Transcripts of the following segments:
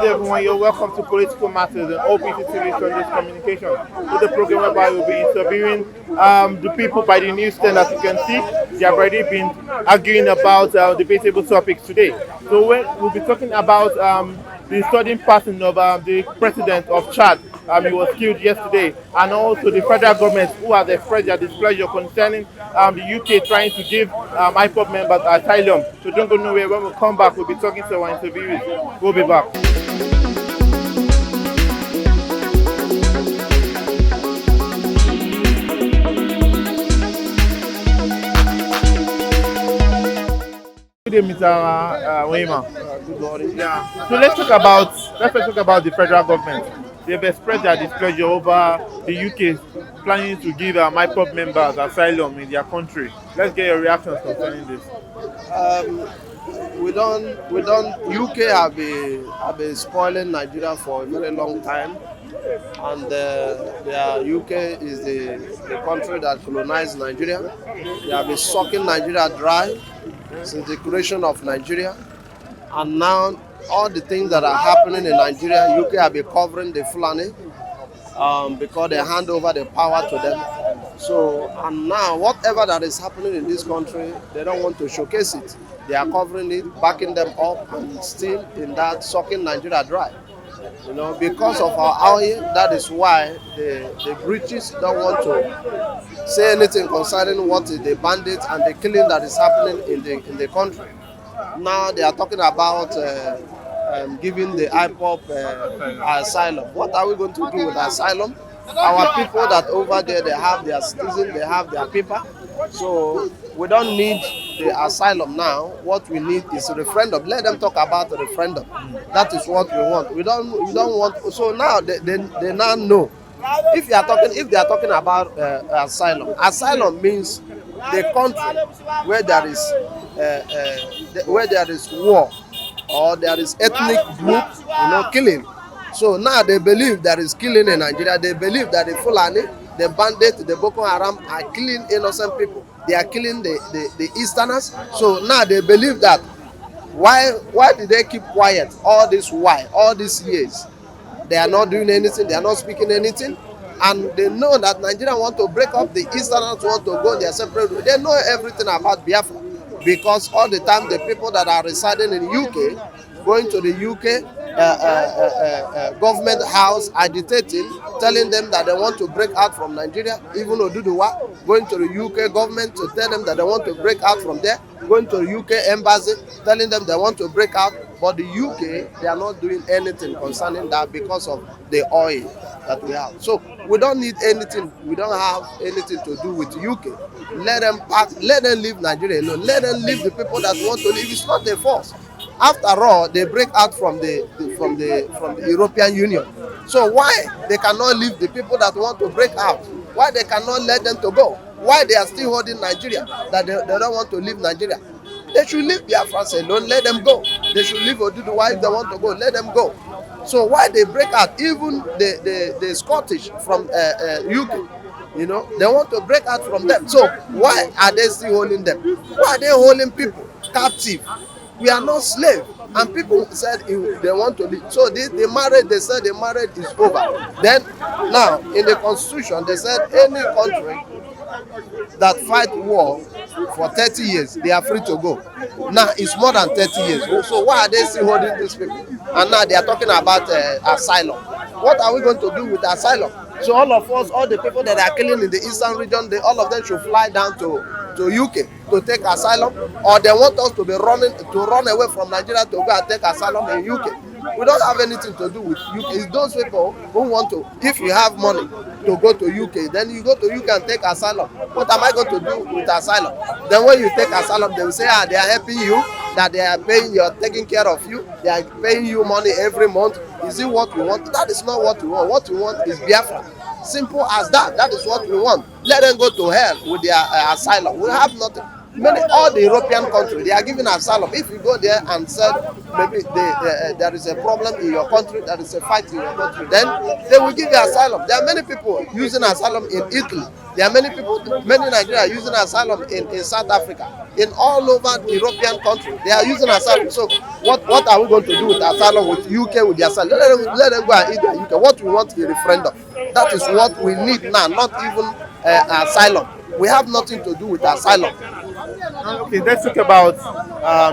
day, everyone. You're welcome to Political Matters and OPC Sunday's Communication. With the program whereby we'll be interviewing the people by the newsstand. As you can see, they have already been arguing about debatable topics today. So we'll be talking about the sudden passing of the president of Chad. He was killed yesterday, and also the federal government who has expressed their displeasure concerning the UK trying to give IPOB members asylum. So don't go nowhere. When we come back, we'll be talking to our interviewees. We'll be back. Good day, Mr. Wema. Good morning. Yeah. So let's talk about the federal government. They've expressed their displeasure over the UK planning to give IPOB members asylum in their country. Let's get your reactions concerning this. Um, UK have been spoiling Nigeria for a very long time, and their UK is the country that colonized Nigeria. They have been sucking Nigeria dry since the creation of Nigeria, and now all the things that are happening in Nigeria, UK have been covering the Fulani because they hand over the power to them. So, and now whatever that is happening in this country, they don't want to showcase it. They are covering it, backing them up, and still in that sucking Nigeria dry. Because of our oil, that is why the British don't want to say anything concerning what is the bandits and the killing that is happening in the country. Now they are talking about giving the IPOB asylum. What are we going to do with asylum? Our people that over there, they have their citizen, they have their paper. So we don't need the asylum now. What we need is a referendum. Let them talk about the referendum. That is what we want. We don't want. So now they now know. If they are talking about asylum means the country where there is war or there is ethnic group, killing. So now they believe there is killing in Nigeria. They believe that the Fulani, the bandits, the Boko Haram are killing innocent people. They are killing the Easterners. So now they believe that. Why did they keep quiet all this while, all these years? They are not doing anything. They are not speaking anything. And they know that Nigeria want to break up. The Easterners want to go their separate way. They know everything about Biafra. Because all the time the people that are residing in UK, going to the UK government house, agitating, telling them that they want to break out from Nigeria, even Oduduwa, going to the UK government to tell them that they want to break out from there, going to the UK embassy, telling them they want to break out. But the UK, they are not doing anything concerning that because of the oil that we have. So we don't need anything. We don't have anything to do with UK. Let them leave Nigeria alone. Let them leave the people that want to leave. It's not their fault. After all, they break out from the European Union. So why they cannot leave the people that want to break out? Why they cannot let them to go? Why they are still holding Nigeria, that they don't want to leave Nigeria? They should leave Biafra alone, let them go. They should leave Oduduwa if they want to go, let them go. So why they break out? Even the Scottish from UK, they want to break out from them. So why are they still holding them? Why are they holding people captive? We are not slaves. And people said they want to leave. So they said the marriage is over. Then now in the constitution they said any country that fight war for 30 years, they are free to go. Now it's more than 30 years. So why are they still holding these people? And now they are talking about asylum. What are we going to do with asylum? So all of us, all the people that are killing in the eastern region, all of them should fly down to UK to take asylum, or they want us to run away from Nigeria to go and take asylum in UK. We don't have anything to do with UK. It's those people who want to, if you have money to go to UK, then you go to UK and take asylum. What am I going to do with asylum? Then when you take asylum, they will say, they are helping you, that they are paying you, taking care of you, they are paying you money every month. Is it what we want? That is not what we want. What we want is Biafra. Simple as that. That is what we want. Let them go to hell with their asylum. We have nothing. all the European countries, they are giving asylum. If you go there and said maybe there is a problem in your country, there is a fight in your country, then they will give you asylum. There are many people using asylum in Italy. There are many Nigerians using asylum in South Africa, in all over the European countries. They are using asylum. So what are we going to do with asylum with UK with the asylum? Let them go and eat their UK. What we want is a referendum. That is what we need now, not even asylum. We have nothing to do with asylum. Okay, let's talk about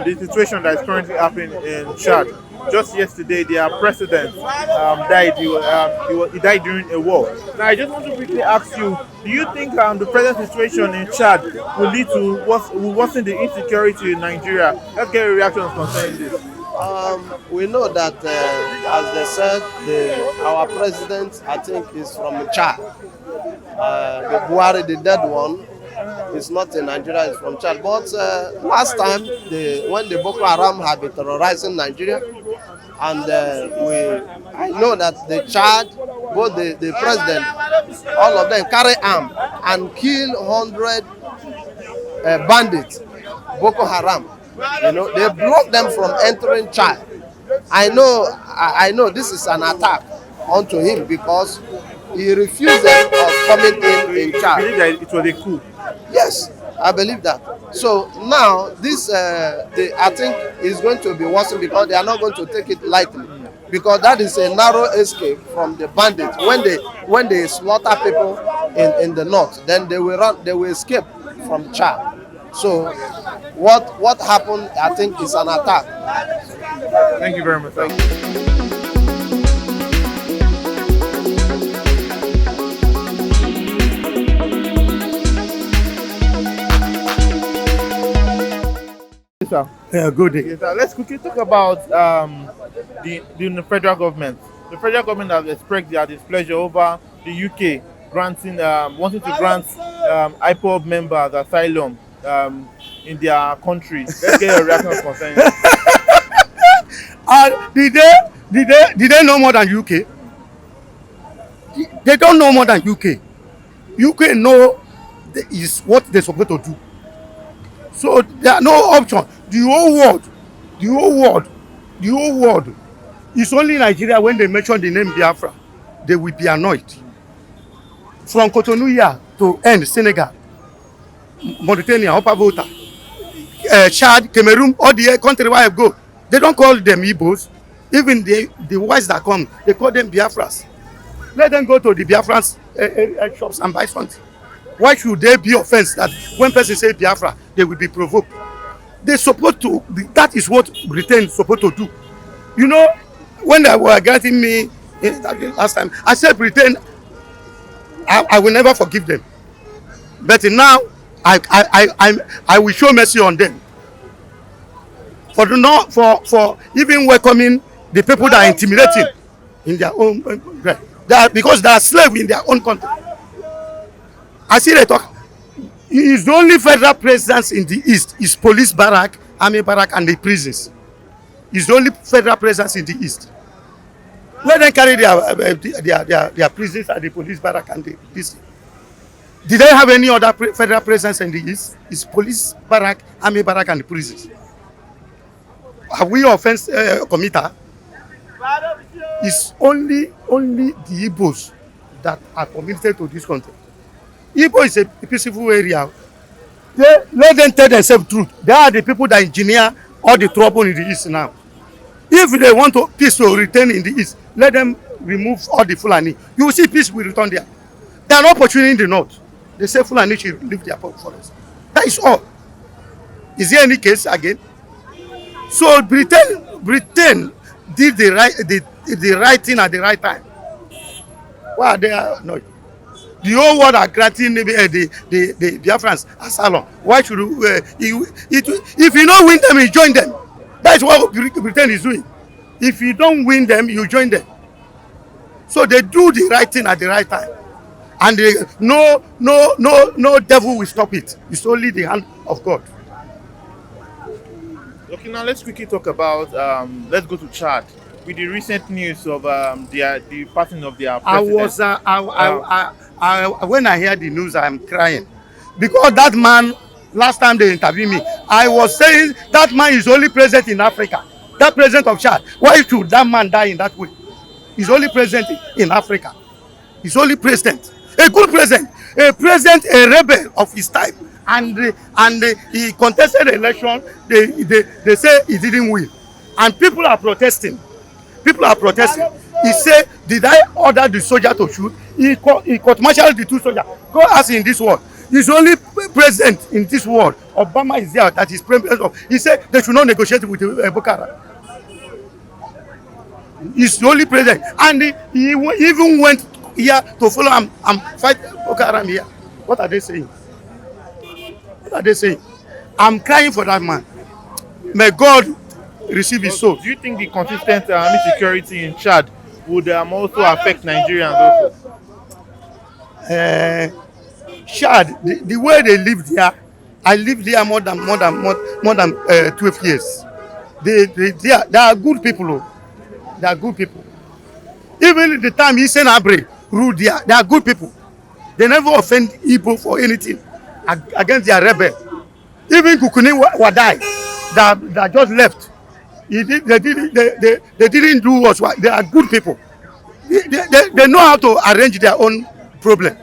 the situation that is currently happening in Chad. Just yesterday, their president died. He died during a war. Now, I just want to quickly ask you: do you think the present situation in Chad will lead to will worsen the insecurity in Nigeria? Let's get a reaction concerning this. We know that, as they said, our president, I think, is from Chad. The Buhari, the dead one, is not in Nigeria, it's from Chad. But last time, when the Boko Haram had been terrorizing Nigeria, and I know that the Chad, both the president, all of them carry arm and kill 100 bandits, Boko Haram. You know, they block them from entering Chad. I know this is an attack onto him because he refused them of coming in Chad. I believe that it was a coup. Yes, I believe that. So now this, I think, is going to be worse because they are not going to take it lightly, because that is a narrow escape from the bandits. When they slaughter people in the north, then they will escape from Chad. So what happened, I think, is an attack. Thank you very much. Good day. Yes, let's quickly talk about the federal government. The federal government has expressed their displeasure over the UK wanting to grant IPOB members asylum in their country. Let's get a reaction concerning it. Did they know more than UK? They don't know more than UK. UK know is what they're supposed to do. So there are no option. The whole world it's only Nigeria. When they mention the name Biafra, they will be annoyed. From Cotonou here to end Senegal, Mauritania, Upper Volta, Chad, Cameroon, all the country where I go, they don't call them Igbos. Even the whites that come, they call them Biafras. Let them go to the Biafrans shops and buy something. Why should they be offense that when person say Biafra, they will be provoked? They supposed to. That is what Britain is supposed to do. You know, when they were getting me last time, I said Britain, I will never forgive them. But now, I will show mercy on them. For even welcoming the people that are intimidating in their own, because they are slaves in their own country. I see they talk. He is the only federal presence in the east. Is police barrack, army barrack, and the prisons. He's the only federal presence in the east. Let them carry their prisons and the police barrack and the this. Did they have any other federal presence in the east? Is police barrack, army barrack, and the prisons. Are we offense committer? It's only the Igbos that are committed to this country. Igbo is a peaceful area. Let them tell themselves the truth. They are the people that engineer all the trouble in the east now. If they want peace to return in the east, let them remove all the Fulani. You will see peace will return there. They are not pursuing the north. They say Fulani should leave their forest. That is all. Is there any case again? So Britain did the right thing at the right time. Why are they annoyed? The whole world are granting the Biafrans asylum. Why should if you don't win them, you join them? That's what Britain is doing. If you don't win them, you join them. So they do the right thing at the right time, and no devil will stop it. It's only the hand of God. Okay, now let's quickly talk about let's go to Chad. With the recent news of the passing of their president. When I hear the news, I'm crying because that man last time they interviewed me, I was saying that man is only present in Africa. That president of Chad, why should that man die in that way? He's only present in Africa. He's only president, a good president, a rebel of his time, and he contested the election. They say he didn't win, and people are protesting. People are protesting. He said, "Did I order the soldier to shoot?" He court-martialed the two soldiers. Go ask in this world. He's only president in this world. Obama is there. That is president of. He said they should not negotiate with Boko Haram. He's the only president, and he even went here to follow and fight Boko Haram here. What are they saying? What are they saying? I'm crying for that man. May God receive his soul. Do you think the consistent insecurity in Chad would also affect Nigerians also? Chad, the way they live there, I lived there more than 12 years. They are good people. Oh. They are good people. Even the time Hissène Habré ruled there, they are good people. They never offend Igbo for anything against their rebel. Even Kukuni Wadai, that just left. They didn't do what. They are good people. They know how to arrange their own problem.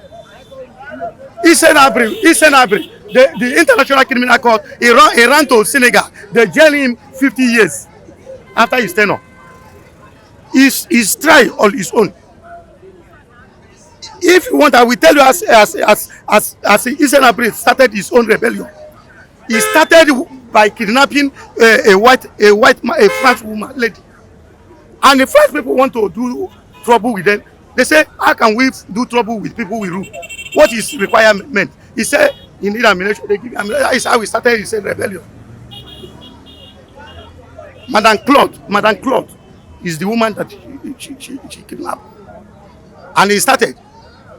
Hissène Habré, the International Criminal Court, he ran to Senegal. They jailed him 50 years after his tenure. He's trying on his own. If you want, I will tell you as Hissène Habré started his own rebellion. He started by kidnapping a French woman lady, and the French people want to do trouble with them. They say, how can we do trouble with people we rule? What is requirement? He said, you need ammunition. They give you ammunition. That is how we started his rebellion. Madame Claude is the woman that she kidnapped. And he started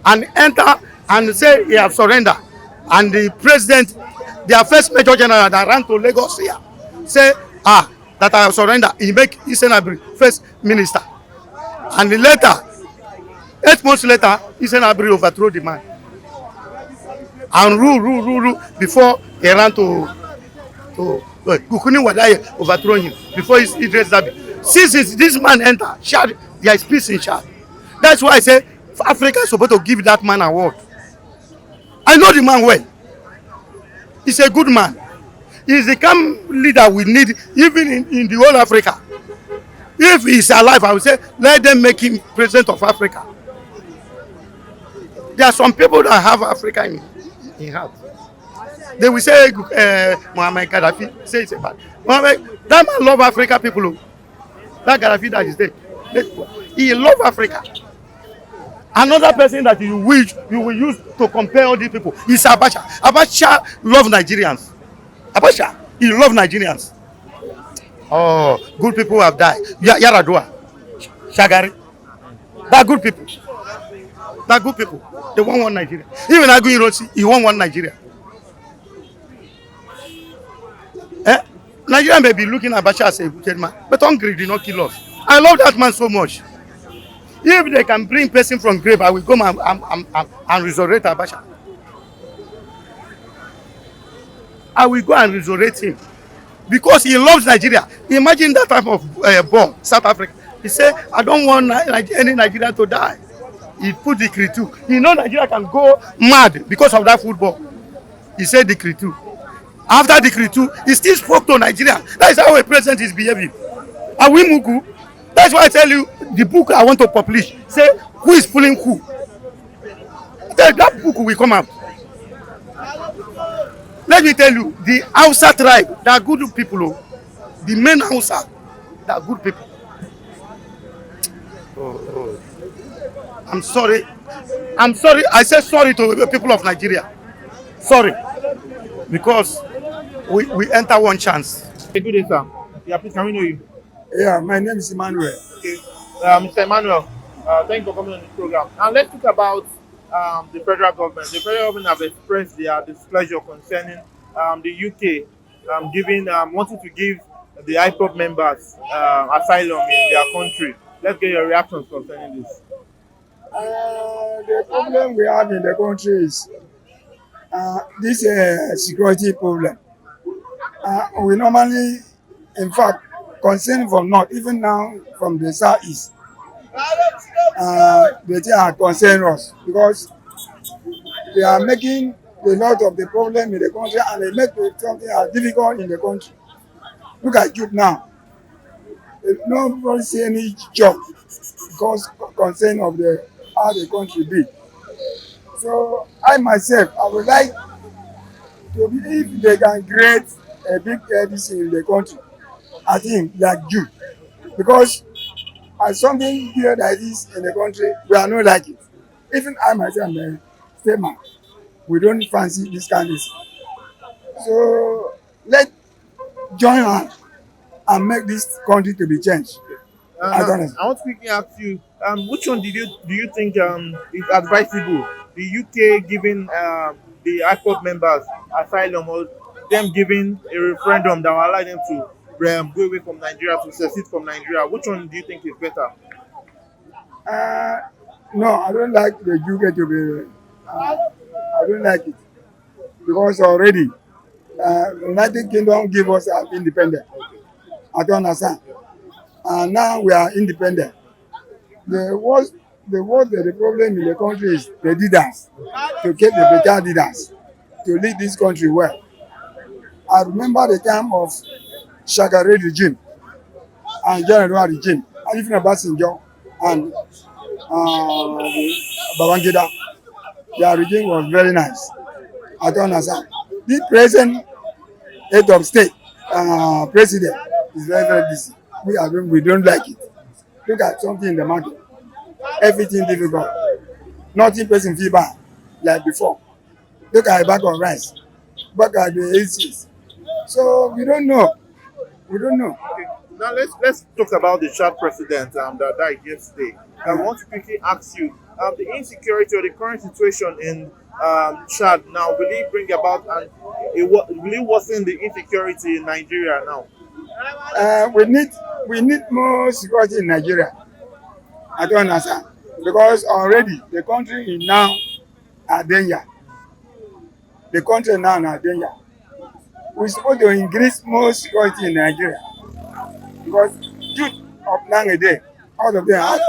and enter and say he have surrendered. And the president, their first major general that ran to Lagos here, say, that I have surrendered. He make Hissène Habré first minister. And later, 8 months later, Hissène Habré overthrew the man. And rule before he ran to Kukuni Wadai overthrow him before Idris Deby. Since this man enter Chad, there is peace in Chad. That's why I say Africa is supposed to give that man an award. I know the man well. He's a good man. He's the calm leader we need even in the whole Africa. If he's alive, I would say let them make him president of Africa. There are some people that have Africa in heart. They will say Muammar Gaddafi, say it's a bad. That man love Africa people. That Gaddafi that is dead. He love Africa. Another person that you will use to compare all these people is Abacha. Abacha love Nigerians. Abacha, he love Nigerians. Oh, good people have died. Yaradua, Shagari. They are good people. They are good people. They want one Nigeria. Even Agu Ironsi, he want one Nigeria. Nigeria may be looking at Abacha as a wicked man, but hungry did not kill us. I love that man so much. If they can bring person from grave, I will go and resurrect Abacha. I will go and resurrect him because he loves Nigeria. Imagine that type of bomb, South Africa. He said, I don't want any Nigerian to die. He put decree 2. He know Nigeria can go mad because of that football. He said decree 2. After decree 2, he still spoke to Nigeria. That is how a president is behaving. Are we Mugu? That's why I tell you, the book I want to publish, say, who is fooling who? That book will come out. Let me tell you, the Hausa tribe, they are good people. The main Hausa, they are good people. I'm sorry. I say sorry to the people of Nigeria. Sorry. Because we enter one chance. Good day, sir. Yeah, please, can we know you? Yeah, my name is Emmanuel. Okay. Mr. Emmanuel, thank you for coming on this program. And let's talk about the federal government. The federal government have expressed their displeasure concerning the UK wanting to give the IPOB members asylum in their country. Let's get your reactions concerning this. The problem we have in the country is This security problem. We normally, in fact, concern from north, even now from the southeast, they are concern us because they are making a lot of the problem in the country and they make something difficult in the country. Look at youth now. Nobody see any job because concern of the how the country be. So I myself, I would like to be if they can create a big LDC in the country. I think like you because as something here like this in the country, we are not like it. Even I myself am a statement. We don't fancy this kind of thing. So let join hands and make this country to be changed. I want to quickly ask you, which one do you think is advisable? The UK giving the IPOB members asylum, or them giving a referendum that will allow them to go away from Nigeria, to secede from Nigeria? Which one do you think is better? No, I don't like the UK to be. I don't like it because already United Kingdom give us independence. I don't understand. And now we are independent. The problem in the country is the leaders, to get the better leaders to lead this country well. I remember the time of Shagari regime and General regime, and even Obasanjo and Babangida. Their regime was very nice. I don't understand. The present head of state, president, is very, very busy. We don't like it. Look at something in the market. Everything difficult. Nothing person feel bad like before. Look at the bag of rice. Back at the ACs. So we don't know. We don't know. Okay. Now let's talk about the Chad president that died yesterday. I want to quickly ask you, the insecurity or the current situation in Chad now, will it bring about will it worsen the insecurity in Nigeria now? We need more security in Nigeria. I don't understand because already the country is now a danger. The country now is a danger. We're supposed to increase more security in Nigeria because youth of nowadays, all of them have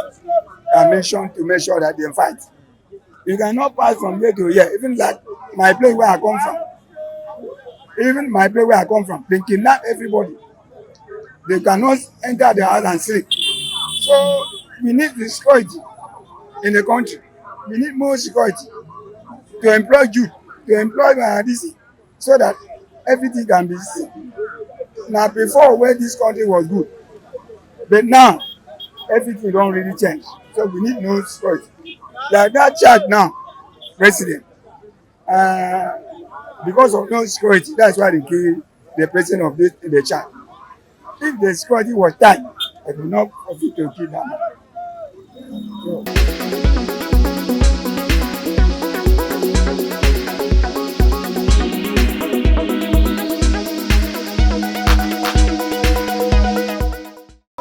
a mission to make sure that they fight. You cannot pass from here to here. Even like my place where I come from, they kidnap everybody. They cannot enter the house and sleep. So we need the security in the country. We need more security to employ youth, to employ this, so that everything can be seen. Now before where this country was good, but now everything don't really change. So we need no security. Like that church now, president, because of no security, that's why they kill the president of the church. If the security was tight, it would not profit to kill them.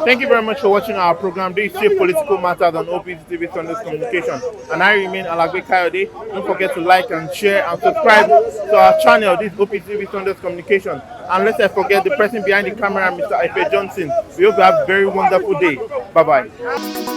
Thank you very much for watching our program. This is Political Matters on OPC TV Sundays Communication. And I remain Alagbe Kayode. Don't forget to like and share and subscribe to our channel, this OPC TV Sundays Communication. And let's not forget the person behind the camera, Mr. Ife Johnson. We hope you have a very wonderful day. Bye-bye.